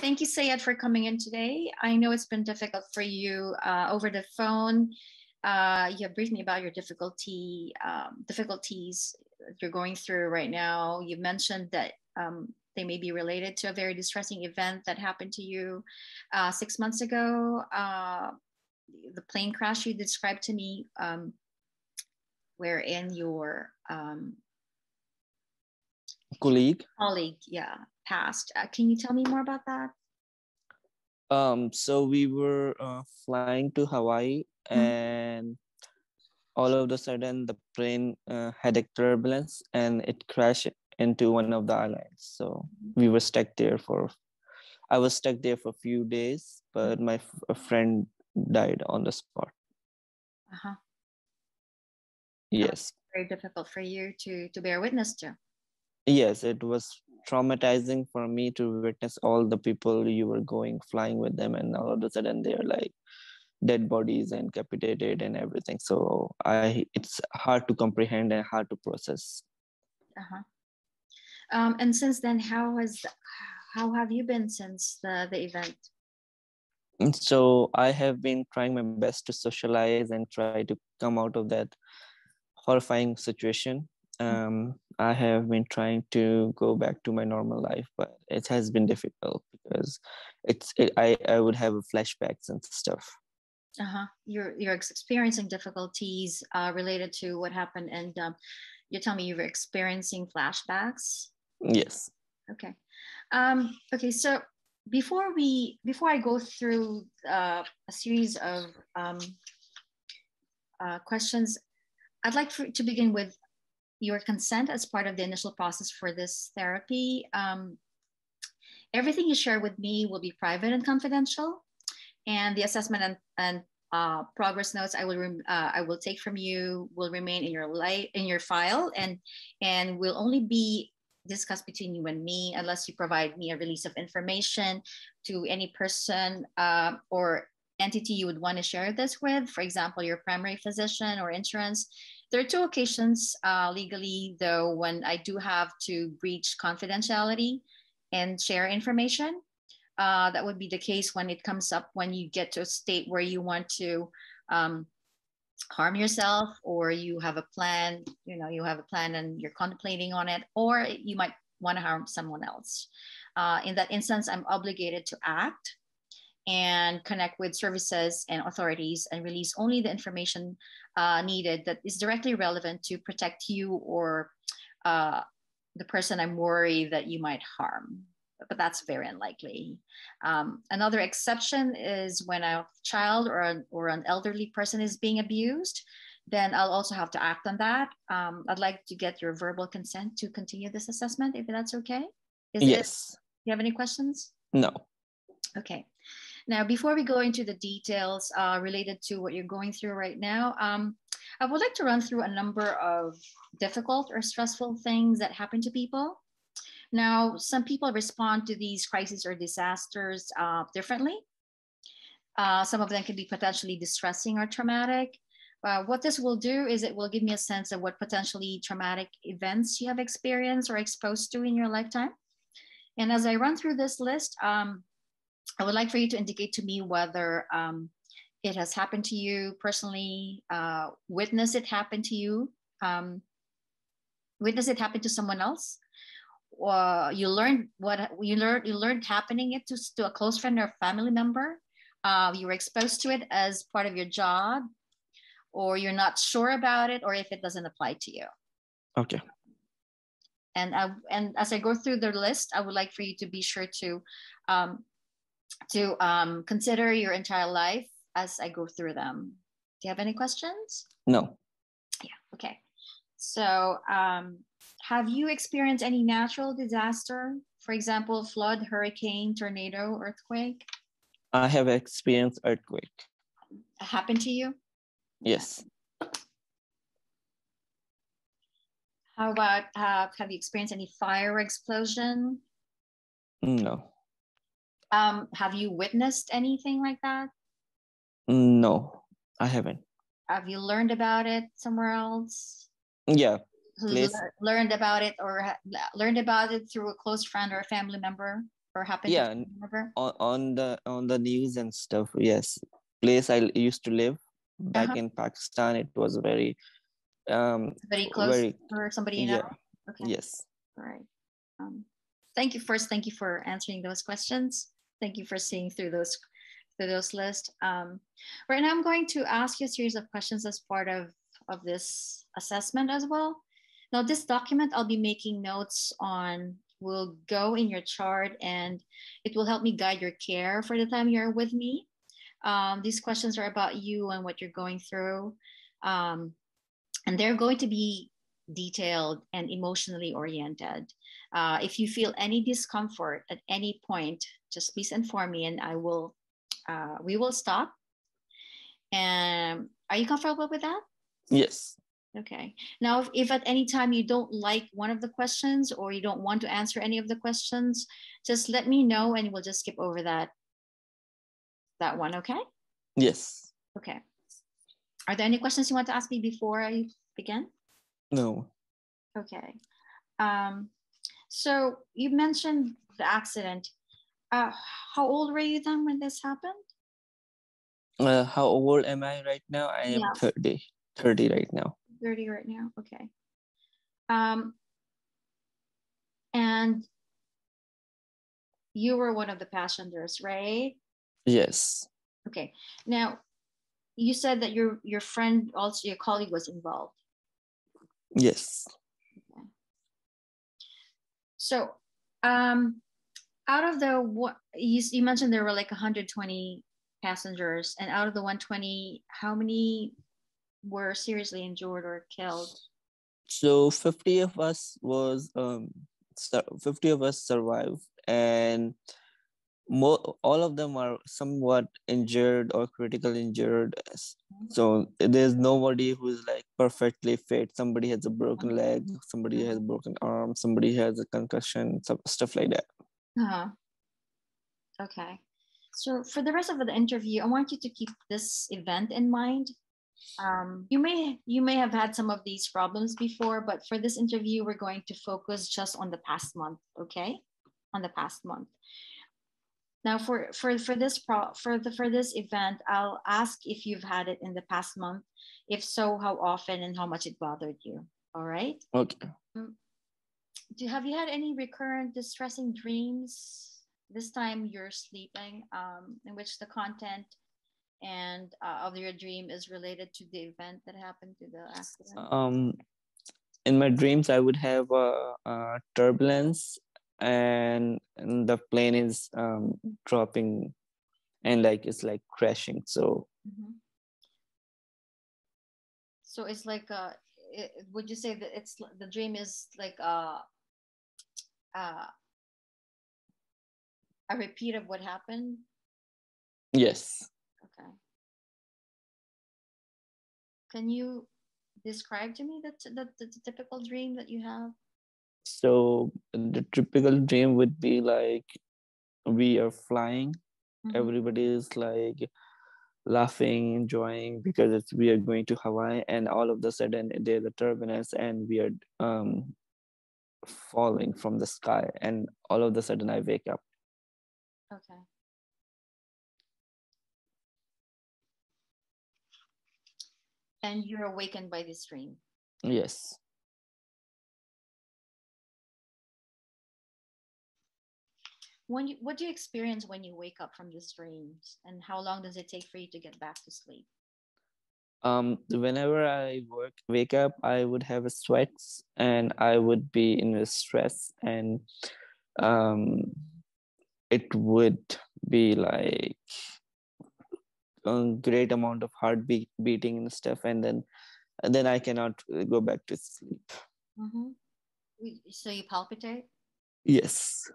Thank you, Syed, for coming in today. I know it's been difficult for you over the phone. You have briefed me about your difficulties you're going through right now. You mentioned that they may be related to a very distressing event that happened to you 6 months ago. The plane crash you described to me, wherein your colleague. Passed. Can you tell me more about that? So we were flying to Hawaii, and all of a sudden the plane had a turbulence and it crashed into one of the islands. So we were stuck there I was stuck there for a few days, but my friend died on the spot. Yes. Very difficult for you to bear witness to. Yes, it was traumatizing for me to witness all the people you were flying with them, and all of a sudden they're like dead bodies and decapitated and everything. So it's hard to comprehend and hard to process. And since then, how have you been since the event? So I have been trying my best to socialize and try to come out of that horrifying situation. I have been trying to go back to my normal life, but it has been difficult because I would have flashbacks and stuff. You're experiencing difficulties related to what happened, and you're telling me you were experiencing flashbacks. Yes. Okay. Okay. So before I go through a series of questions, I'd like to begin with your consent as part of the initial process for this therapy. Everything you share with me will be private and confidential, and the assessment and progress notes I will take from you will remain in your file, and will only be discussed between you and me unless you provide me a release of information to any person or entity you would want to share this with. For example, your primary physician or insurance. There are two occasions legally, though, when I do have to breach confidentiality and share information. That would be the case when it comes up when you get to a state where you want to harm yourself, or you have a plan, and you're contemplating on it, or you might want to harm someone else. In that instance, I'm obligated to act and connect with services and authorities and release only the information needed that is directly relevant to protect you or the person I'm worried that you might harm. But that's very unlikely. Another exception is when a child or an elderly person is being abused, then I'll also have to act on that. I'd like to get your verbal consent to continue this assessment, if that's okay. Yes. Do you have any questions? No. Okay. Now, before we go into the details related to what you're going through right now, I would like to run through a number of difficult or stressful things that happen to people. Now, some people respond to these crises or disasters differently. Some of them can be potentially distressing or traumatic. What this will do is it will give me a sense of what potentially traumatic events you have experienced or exposed to in your lifetime. And as I run through this list, I would like for you to indicate to me whether it has happened to you personally, witness it happen to you, witness it happen to someone else, or you learned happening it to a close friend or family member. You were exposed to it as part of your job, or you're not sure about it, or if it doesn't apply to you. Okay. And as I go through the list, I would like for you to be sure to consider your entire life as I go through them. Do you have any questions? No. Yeah. Okay. So, have you experienced any natural disaster? For example, flood, hurricane, tornado, earthquake? I have experienced earthquake. Happened to you? Yes. How about have you experienced any fire explosion? No. Have you witnessed anything like that? No, I haven't. Have you learned about it somewhere else? Yeah. Learned about it through a close friend or a family member or happened to Yeah, family member? on the news and stuff. Yes, place I used to live back Uh-huh. in Pakistan, it was very Very close very or somebody you know? yeah. Okay. Yes. All right. Um, thank you first. Thank you for answering those questions. Thank you for seeing through those lists. Right now, I'm going to ask you a series of questions as part of this assessment as well. Now, this document I'll be making notes on will go in your chart, and it will help me guide your care for the time you're with me. These questions are about you and what you're going through. Um, and they're going to be detailed and emotionally oriented. If you feel any discomfort at any point, just please inform me, and we will stop. And are you comfortable with that? Yes. Okay. Now, if at any time you don't like one of the questions or you don't want to answer any of the questions, just let me know, and we'll just skip over that one. Okay. Yes. Okay. Are there any questions you want to ask me before I begin? No. Okay. Um, so you mentioned the accident. How old were you then when this happened? How old am I right now? I am Yeah, 30 right now. 30 right now. Okay. Um, and you were one of the passengers, right? Yes. Okay. Now you said that your friend, also your colleague, was involved. Yes. Okay. So, out of the what you mentioned, there were like 120 passengers, and out of the 120, how many were seriously injured or killed? So 50 of us was 50 of us survived, and all of them are somewhat injured or critical injured. So there's nobody who's like perfectly fit. Somebody has a broken leg, somebody has a broken arm, somebody has a concussion, stuff like that. Uh-huh. Okay. So for the rest of the interview, I want you to keep this event in mind. You may have had some of these problems before, but for this interview, we're going to focus just on the past month. Okay, on the past month. Now, for this event, I'll ask if you've had it in the past month. If so, how often and how much it bothered you. All right. Okay. Have you had any recurrent distressing dreams? This time you're sleeping, in which the content and of your dream is related to the event that happened, to the accident. In my dreams, I would have a turbulence, and the plane is dropping, and like it's like crashing. So Mm-hmm. So it's like would you say that it's the dream is like uh, a repeat of what happened? yes. Okay. Can you describe to me the typical dream that you have? So the typical dream would be like we are flying. Mm-hmm. Everybody is like laughing, enjoying because we are going to Hawaii, and all of the sudden there's a turbulence, and we are falling from the sky, and all of the sudden I wake up. Okay. And you're awakened by this dream. Yes. What do you experience when you wake up from these dreams, and how long does it take for you to get back to sleep? Whenever I wake up, I would have a sweats, and I would be in a stress, and um it would be like a great amount of heartbeat beating and stuff, and then I cannot go back to sleep. Mm-hmm. So you palpitate? Yes.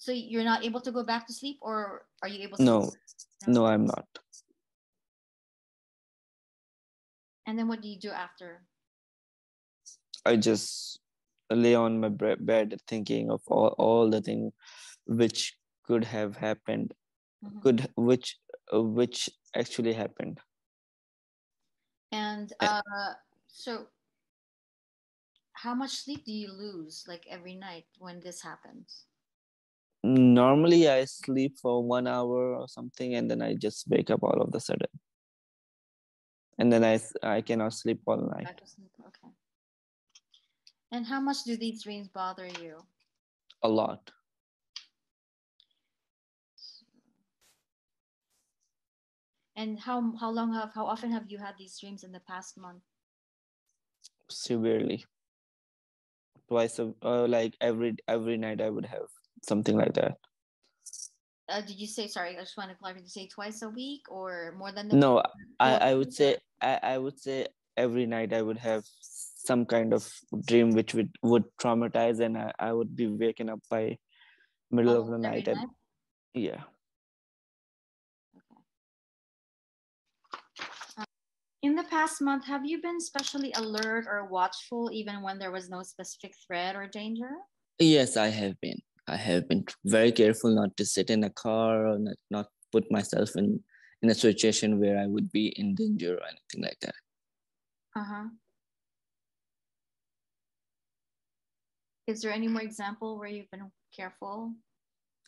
So you're not able to go back to sleep, or are you able to? No. No. No, I'm not. And then what do you do after? I just lay on my bed thinking of all the things which could have happened, Mm-hmm. which actually happened. And Eh, so How much sleep do you lose like every night when this happens? Normally, I sleep for 1 hour or something, and then I just wake up all of the sudden, and then I cannot sleep all night. Back to sleep. Okay. And how much do these dreams bother you? A lot. And how often have you had these dreams in the past month? Severely. Twice like every night I would have something like that. Did you say, sorry, I just want to clarify, did you say twice a week or more than a week? No, Two a I week would say I would say every night I would have some kind of dream which would traumatize, and I would be waking up by middle of almost the every night, and night? yeah. Okay. In the past month, have you been especially alert or watchful even when there was no specific threat or danger? Yes, I have been very careful not to sit in a car, or not put myself in a situation where I would be in danger or anything like that. Uh-huh. Is there any more example where you've been careful?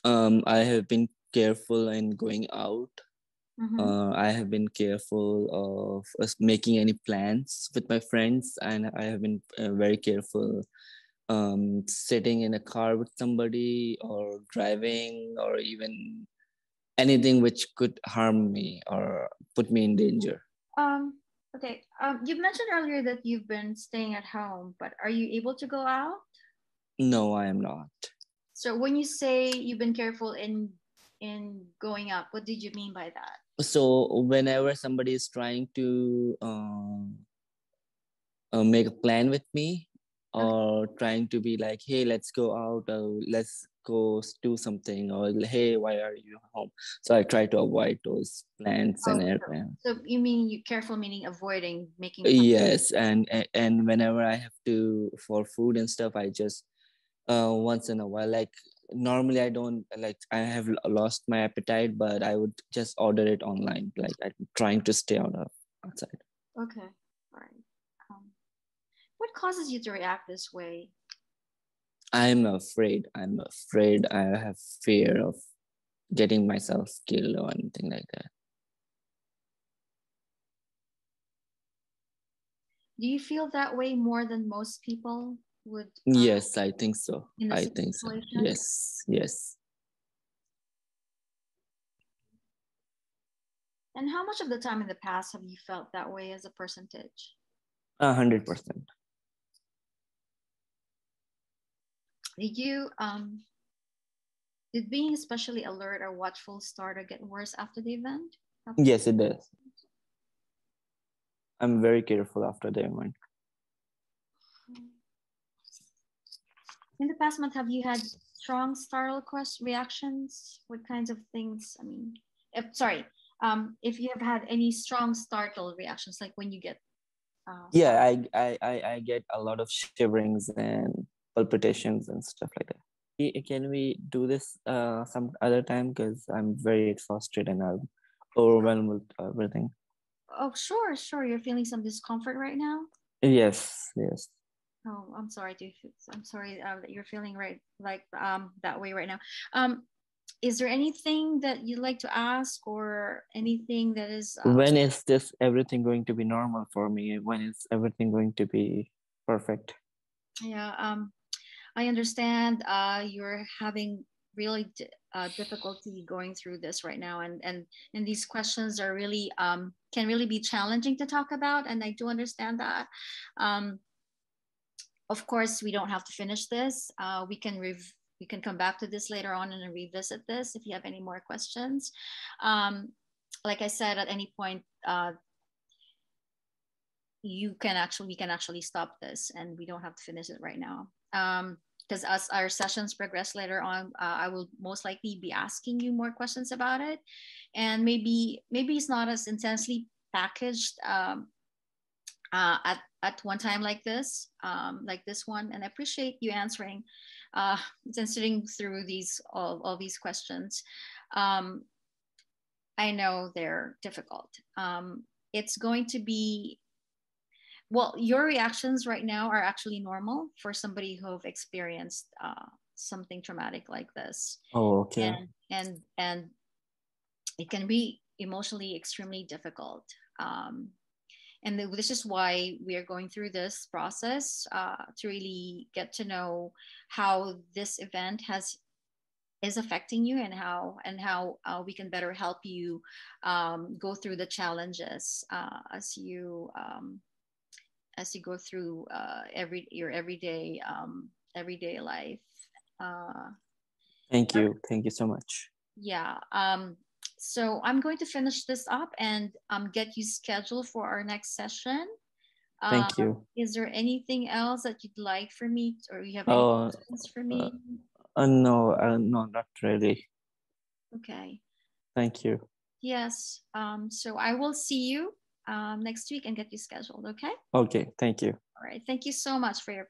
I have been careful in going out. Mm-hmm. I have been careful of us making any plans with my friends, and I have been very careful sitting in a car with somebody, or driving, or even anything which could harm me or put me in danger. Um, okay. You mentioned earlier that you've been staying at home, but are you able to go out? No, I am not. So when you say you've been careful in going out, what did you mean by that? So whenever somebody is trying to make a plan with me, Okay. or trying to be like, hey, let's go out, or let's go do something, or hey, why are you home? So I try to avoid those plans and Oh, airplanes. so you mean you careful meaning avoiding making plans? Yes, and whenever I have to for food and stuff, I just once in a while, like normally I don't, like I have lost my appetite, but I would just order it online. Like I'm trying to stay out of outside. Okay. All right. Um, what causes you to react this way? I'm afraid. I have fear of getting myself killed or anything like that. Do you feel that way more than most people would Yes, I think so. in the I same think so. situation? Yes, yes. And how much of the time in the past have you felt that way as a percentage? 100%. Did you did being especially alert or watchful start or get worse after the event? Yes, it does. I'm very careful after the event. In the past month, have you had strong startle reactions? What kinds of things? I mean, sorry, if you have had any strong startle reactions, like when you get Yeah, startled. I get a lot of shiverings and palpitations and stuff like that. Can we do this some other time? Because I'm very exhausted and I'm overwhelmed with everything. Oh, sure, sure. You're feeling some discomfort right now. Yes, yes. Oh, I'm sorry, dude. I'm sorry that you're feeling right like that way right now. Um, is there anything that you'd like to ask or anything that is When is this everything going to be normal for me? When is everything going to be perfect? yeah, I understand you're having really difficulty going through this right now, and these questions are really can really be challenging to talk about, and I do understand that. Um, of course, we don't have to finish this. We can come back to this later on and revisit this if you have any more questions. Um, like I said, at any point, we can actually stop this, and we don't have to finish it right now. Because as our sessions progress later on, I will most likely be asking you more questions about it, and maybe it's not as intensely packaged at one time like this one. And I appreciate you answering, and sitting through these all these questions. Um, I know they're difficult. It's going to be well, your reactions right now are actually normal for somebody who've experienced something traumatic like this, Oh, okay. and it can be emotionally extremely difficult. Um, and this is why we are going through this process to really get to know how this event has is affecting you, and how we can better help you go through the challenges as you go through your everyday life. Uh, Thank you so much. yeah. So I'm going to finish this up and get you scheduled for our next session. Uh, Thank you. is there anything else that you'd like for me, or you have any Oh, questions for uh, me? no, no, not really. Okay. Thank you. Yes. So I will see you next week and get you scheduled. Okay. Okay, thank you. All right. Thank you so much for your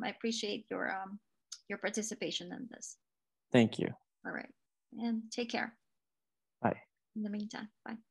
I appreciate your participation in this. Thank you. All right. And take care. Bye. In the meantime, bye.